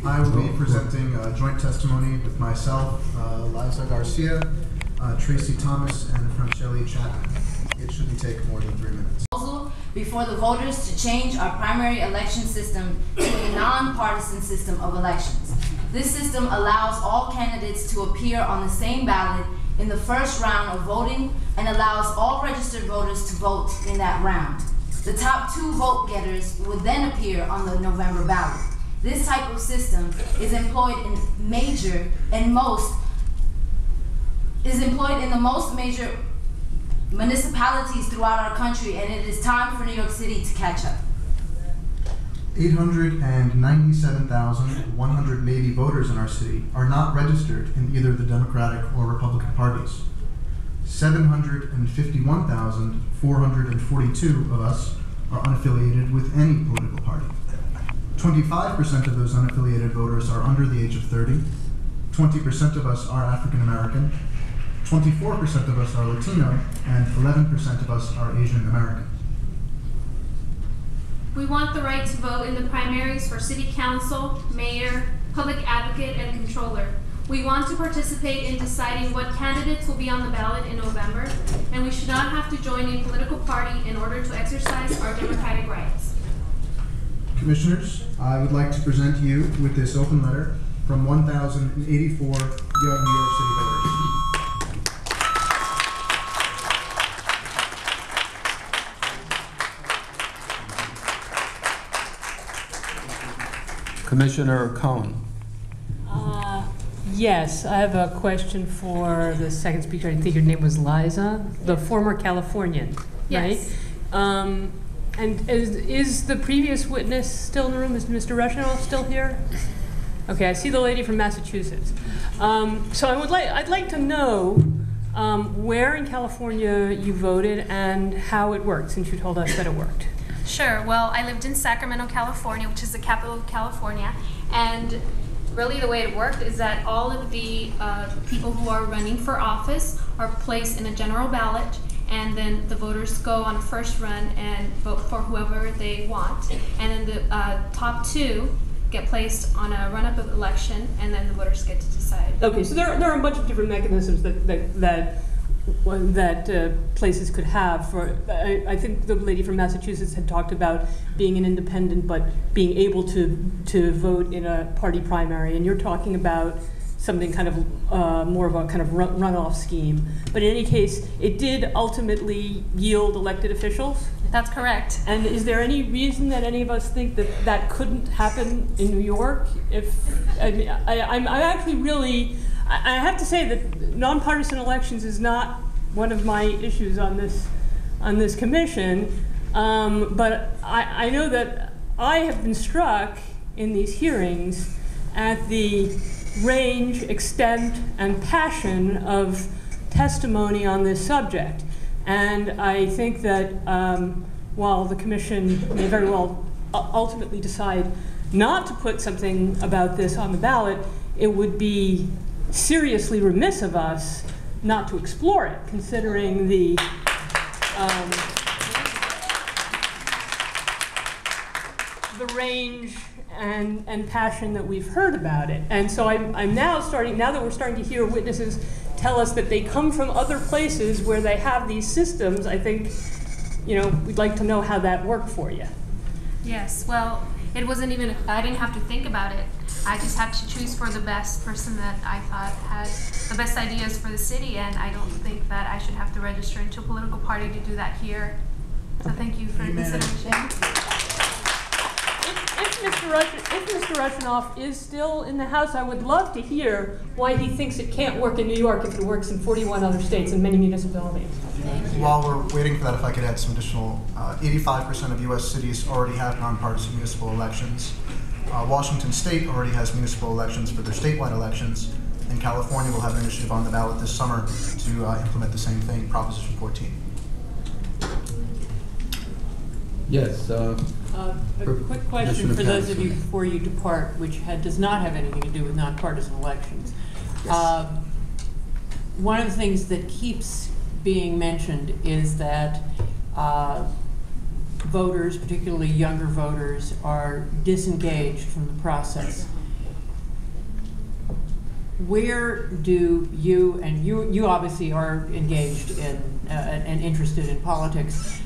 I will be presenting joint testimony with myself, Liza Garcia, Tracy Thomas, and Francelli Chapman. It shouldn't take more than 3 minutes. Before the voters to change our primary election system to a nonpartisan system of elections. This system allows all candidates to appear on the same ballot in the first round of voting and allows all registered voters to vote in that round. The top 2 vote getters would then appear on the November ballot. This type of system is employed in the most major municipalities throughout our country, and it is time for New York City to catch up. 897,180 voters in our city are not registered in either the Democratic or Republican parties. 751,442 of us are unaffiliated with any political party. 25% of those unaffiliated voters are under the age of 30. 20% of us are African American. 24% of us are Latino, and 11% of us are Asian American. We want the right to vote in the primaries for City Council, Mayor, Public Advocate, and Controller. We want to participate in deciding what candidates will be on the ballot in November, and we should not have to join a political party in order to exercise our democratic rights. Commissioners, I would like to present you with this open letter from 1,084 young New York City voters. Commissioner Cohen. Yes, I have a question for the second speaker. I think your name was Liza, the former Californian, right? Yes. And is the previous witness still in the room? Is Mr. Rushinoff still here? Okay, I see the lady from Massachusetts. So I'd like to know where in California you voted and how it worked, since you told us that it worked. Sure. Well, I lived in Sacramento, California, which is the capital of California, and really the way it worked is that all of the people who are running for office are placed in a general ballot, and then the voters go on a first run and vote for whoever they want, and then the top 2 get placed on a run-up of election, and then the voters get to decide. Okay, so there are a bunch of different mechanisms that places could have. For I think the lady from Massachusetts had talked about being an independent, but being able to vote in a party primary, and you're talking about something kind of more of a kind of runoff scheme. But in any case, it did ultimately yield elected officials? That's correct. And is there any reason that any of us think that that couldn't happen in New York? I'm actually really, I have to say that nonpartisan elections is not one of my issues on this commission, but I know that I have been struck in these hearings at the range, extent, and passion of testimony on this subject. And I think that while the commission may very well ultimately decide not to put something about this on the ballot, it would be seriously remiss of us not to explore it, considering the range and passion that we've heard about it. And so I'm now that we're starting to hear witnesses tell us that they come from other places where they have these systems, I think, we'd like to know how that worked for you. Yes, well, it wasn't even, I didn't have to think about it. I just had to choose for the best person that I thought had the best ideas for the city, and I don't think that I should have to register into a political party to do that here. So thank you for consideration. If Mr. Rushinoff is still in the House, I would love to hear why he thinks it can't work in New York if it works in 41 other states and many municipalities. While we're waiting for that, if I could add some additional, 85% of U.S. cities already have nonpartisan municipal elections. Washington State already has municipal elections for their statewide elections, and California will have an initiative on the ballot this summer to implement the same thing, Proposition 14. Yes. A quick question for those of you before you depart, which does not have anything to do with nonpartisan elections. Yes. One of the things that keeps being mentioned is that voters, particularly younger voters, are disengaged from the process. where do you, and you obviously are engaged in and interested in politics,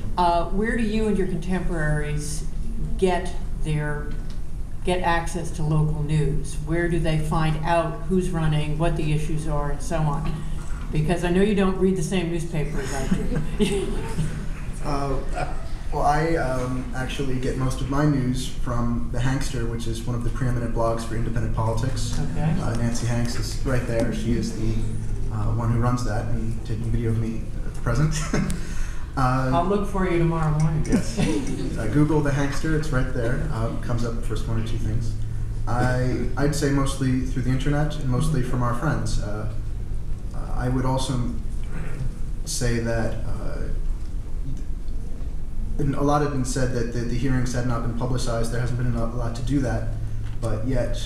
where do you and your contemporaries get access to local news? Where do they find out who's running, what the issues are, and so on? Because I know you don't read the same newspaper as I do. Well, I actually get most of my news from The Hankster, which is one of the preeminent blogs for independent politics. Okay. Nancy Hanks is right there. She is the one who runs that and taking video of me at the present. I'll look for you tomorrow morning. Yes. Google The Hankster, it's right there. Comes up first one or two things. I'd say mostly through the internet and mostly from our friends. I would also say that and a lot had been said that the hearings had not been publicized. There hasn't been a lot to do that, but yet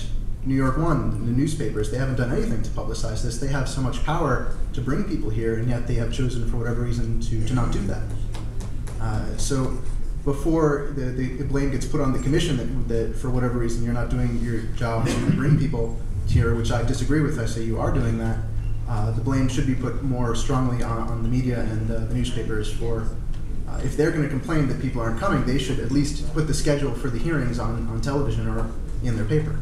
New York One, the newspapers, they haven't done anything to publicize this. They have so much power to bring people here, and yet they have chosen for whatever reason to not do that. So before the blame gets put on the commission that for whatever reason you're not doing your job to bring people here, which I disagree with, I say you are doing that, the blame should be put more strongly on the media and the newspapers for if they're going to complain that people aren't coming, they should at least put the schedule for the hearings on television or in their paper.